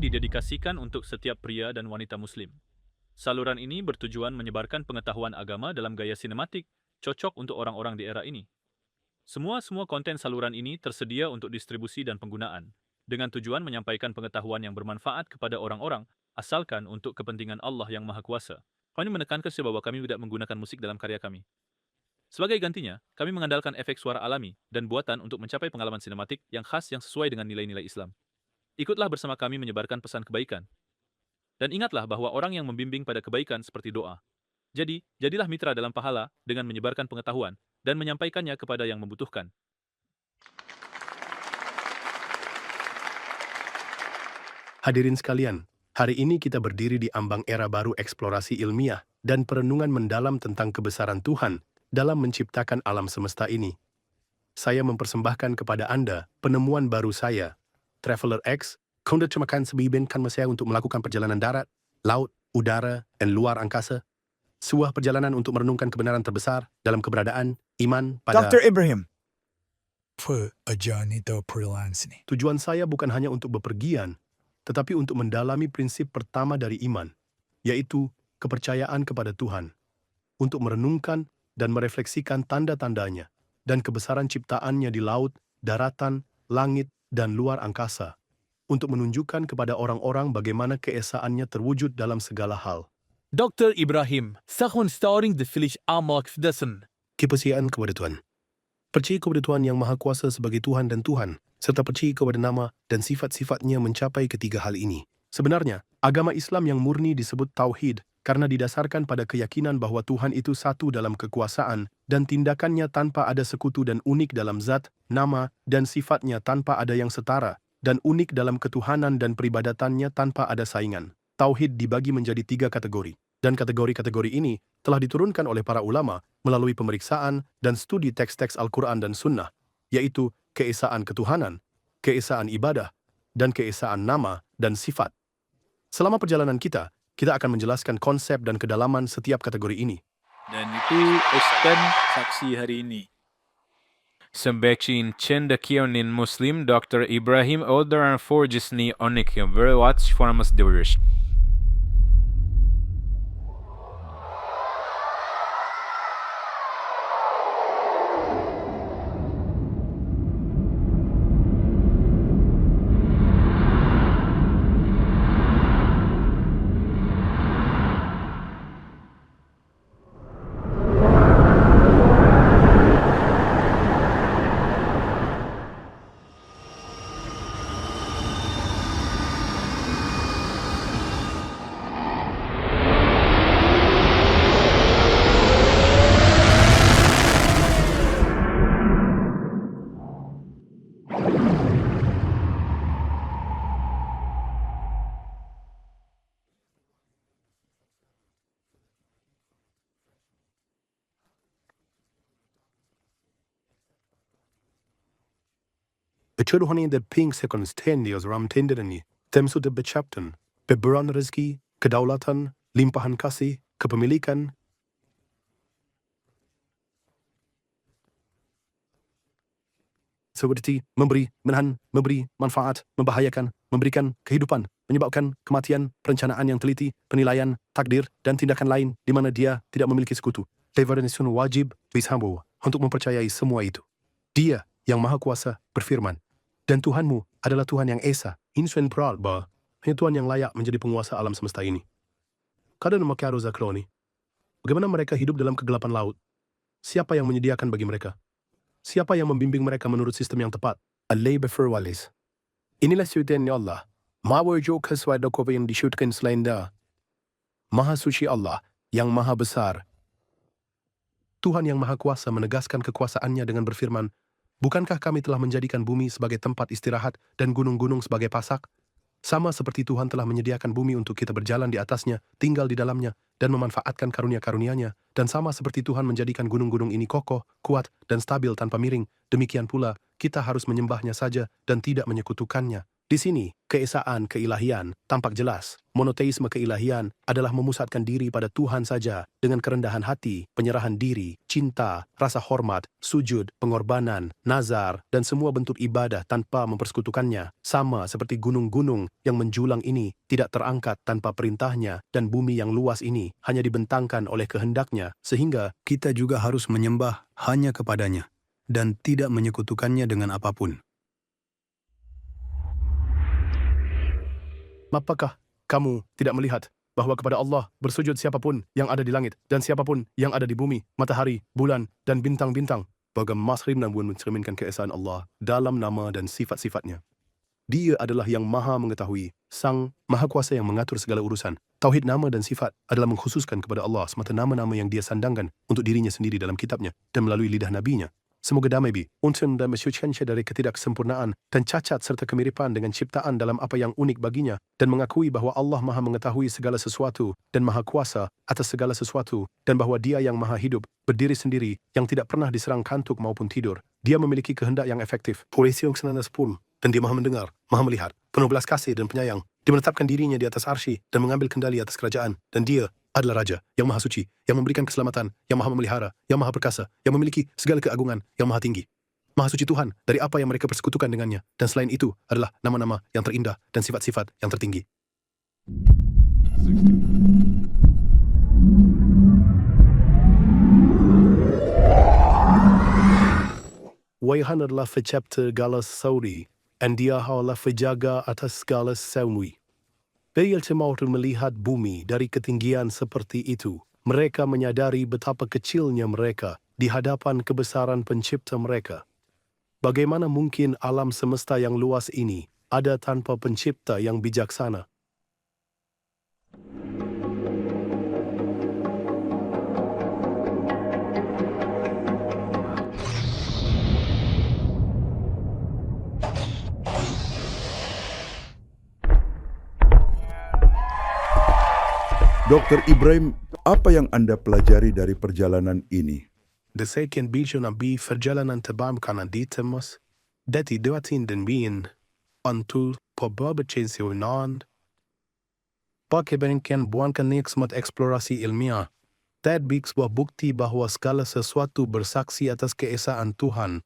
didedikasikan untuk setiap pria dan wanita muslim. Saluran ini bertujuan menyebarkan pengetahuan agama dalam gaya sinematik, cocok untuk orang-orang di era ini. Semua konten saluran ini tersedia untuk distribusi dan penggunaan, dengan tujuan menyampaikan pengetahuan yang bermanfaat kepada orang-orang, asalkan untuk kepentingan Allah yang Maha Kuasa. Kami menekankan bahwa kami tidak menggunakan musik dalam karya kami. Sebagai gantinya, kami mengandalkan efek suara alami dan buatan untuk mencapai pengalaman sinematik yang khas yang sesuai dengan nilai-nilai Islam. Ikutlah bersama kami menyebarkan pesan kebaikan. Dan ingatlah bahwa orang yang membimbing pada kebaikan seperti doa. Jadi, jadilah mitra dalam pahala dengan menyebarkan pengetahuan dan menyampaikannya kepada yang membutuhkan. Hadirin sekalian, hari ini kita berdiri di ambang era baru eksplorasi ilmiah dan perenungan mendalam tentang kebesaran Tuhan dalam menciptakan alam semesta ini. Saya mempersembahkan kepada Anda penemuan baru saya, Traveler X, cuma sebibinkan saya untuk melakukan perjalanan darat, laut, udara, dan luar angkasa. Sebuah perjalanan untuk merenungkan kebenaran terbesar dalam keberadaan, iman pada... Dr. Ibrahim. For a journey to freelance ni. Tujuan saya bukan hanya untuk bepergian, tetapi untuk mendalami prinsip pertama dari iman, yaitu kepercayaan kepada Tuhan, untuk merenungkan dan merefleksikan tanda-tandanya dan kebesaran ciptaannya di laut, daratan, langit, dan luar angkasa, untuk menunjukkan kepada orang-orang bagaimana keesaannya terwujud dalam segala hal. Dr. Ibrahim, sahun starring the Filish Amalk Fdasan. Kepercayaan kepada Tuhan. Percaya kepada Tuhan yang Maha Kuasa sebagai Tuhan dan Tuhan, serta percaya kepada nama dan sifat-sifatnya mencapai ketiga hal ini. Sebenarnya, agama Islam yang murni disebut Tauhid karena didasarkan pada keyakinan bahwa Tuhan itu satu dalam kekuasaan dan tindakannya tanpa ada sekutu dan unik dalam zat, nama, dan sifatnya tanpa ada yang setara, dan unik dalam ketuhanan dan peribadatannya tanpa ada saingan. Tauhid dibagi menjadi 3 kategori, dan kategori-kategori ini telah diturunkan oleh para ulama melalui pemeriksaan dan studi teks-teks Al-Quran dan Sunnah, yaitu keesaan ketuhanan, keesaan ibadah, dan keesaan nama dan sifat. Selama perjalanan kita akan menjelaskan konsep dan kedalaman setiap kategori ini. Dan itu Ustaz saksi hari ini. Sembecin Cendakionin Muslim Dr. Ibrahim Oldaran Forgisni Onikim Very Watch Formas Devirish. Kecuali the pink seconds 10 years ram tenderani, temsu de becapten, beberan rezeki, kedaulatan, limpahan kasih, kepemilikan, seperti memberi, menahan, memberi, manfaat, membahayakan, memberikan kehidupan, menyebabkan kematian, perencanaan yang teliti, penilaian, takdir, dan tindakan lain di mana dia tidak memiliki sekutu. Devarasun wajib bishambu untuk mempercayai semua itu. Dia yang Maha Kuasa berfirman, dan Tuhanmu adalah Tuhan yang Esa, Insuen Pral, bahwa hanya Tuhan yang layak menjadi penguasa alam semesta ini. Kadang memakai Zakroni, bagaimana mereka hidup dalam kegelapan laut? Siapa yang menyediakan bagi mereka? Siapa yang membimbing mereka menurut sistem yang tepat? Allah berfirwalis. Inilah syaitannya Allah. Mawajud keswada kau yang disyutkan selain dia. Maha suci Allah, yang maha besar. Tuhan yang Maha Kuasa menegaskan kekuasaannya dengan berfirman, bukankah kami telah menjadikan bumi sebagai tempat istirahat dan gunung-gunung sebagai pasak? Sama seperti Tuhan telah menyediakan bumi untuk kita berjalan di atasnya, tinggal di dalamnya, dan memanfaatkan karunia-karunia-Nya, dan sama seperti Tuhan menjadikan gunung-gunung ini kokoh, kuat, dan stabil tanpa miring, demikian pula kita harus menyembahnya saja dan tidak menyekutukannya. Di sini, keesaan keilahian tampak jelas. Monoteisme keilahian adalah memusatkan diri pada Tuhan saja dengan kerendahan hati, penyerahan diri, cinta, rasa hormat, sujud, pengorbanan, nazar, dan semua bentuk ibadah tanpa mempersekutukannya. Sama seperti gunung-gunung yang menjulang ini tidak terangkat tanpa perintahnya dan bumi yang luas ini hanya dibentangkan oleh kehendaknya, sehingga kita juga harus menyembah hanya kepadanya dan tidak menyekutukannya dengan apapun. Apakah kamu tidak melihat bahwa kepada Allah bersujud siapapun yang ada di langit dan siapapun yang ada di bumi, matahari, bulan, dan bintang-bintang? Bagi Masrim namun mencerminkan keesaan Allah dalam nama dan sifat-sifatnya. Dia adalah yang maha mengetahui, sang maha kuasa yang mengatur segala urusan. Tauhid nama dan sifat adalah mengkhususkan kepada Allah semata nama-nama yang dia sandangkan untuk dirinya sendiri dalam kitabnya dan melalui lidah nabinya. Semoga damai untun dan mensucikannya dari ketidaksempurnaan dan cacat serta kemiripan dengan ciptaan dalam apa yang unik baginya dan mengakui bahwa Allah maha mengetahui segala sesuatu dan maha kuasa atas segala sesuatu dan bahwa dia yang maha hidup, berdiri sendiri, yang tidak pernah diserang kantuk maupun tidur. Dia memiliki kehendak yang efektif, polisi yang senantiasa pun, dan dia maha mendengar, maha melihat, penuh belas kasih dan penyayang. Dia menetapkan dirinya di atas arsy dan mengambil kendali atas kerajaan, dan dia adalah Raja yang maha suci, yang memberikan keselamatan, yang maha memelihara, yang maha perkasa, yang memiliki segala keagungan, yang maha tinggi. Maha suci Tuhan dari apa yang mereka persekutukan dengannya, dan selain itu adalah nama-nama yang terindah dan sifat-sifat yang tertinggi. Wayhan adalah pencipta segala sesuatu, dan dia adalah penjaga atas segala sesuatu. Bila mereka melihat bumi dari ketinggian seperti itu, mereka menyadari betapa kecilnya mereka di hadapan kebesaran pencipta mereka. Bagaimana mungkin alam semesta yang luas ini ada tanpa pencipta yang bijaksana? Dr. Ibrahim, apa yang Anda pelajari dari perjalanan ini? Desakan bijo nabi perjalanan tabam kanan ditemus, dati duatin dan bin, antul pobabachensionan. Pakibengkan buankan nikmat eksplorasi ilmiah. Tad sebuah bukti bahwa segala sesuatu bersaksi atas keesaan Tuhan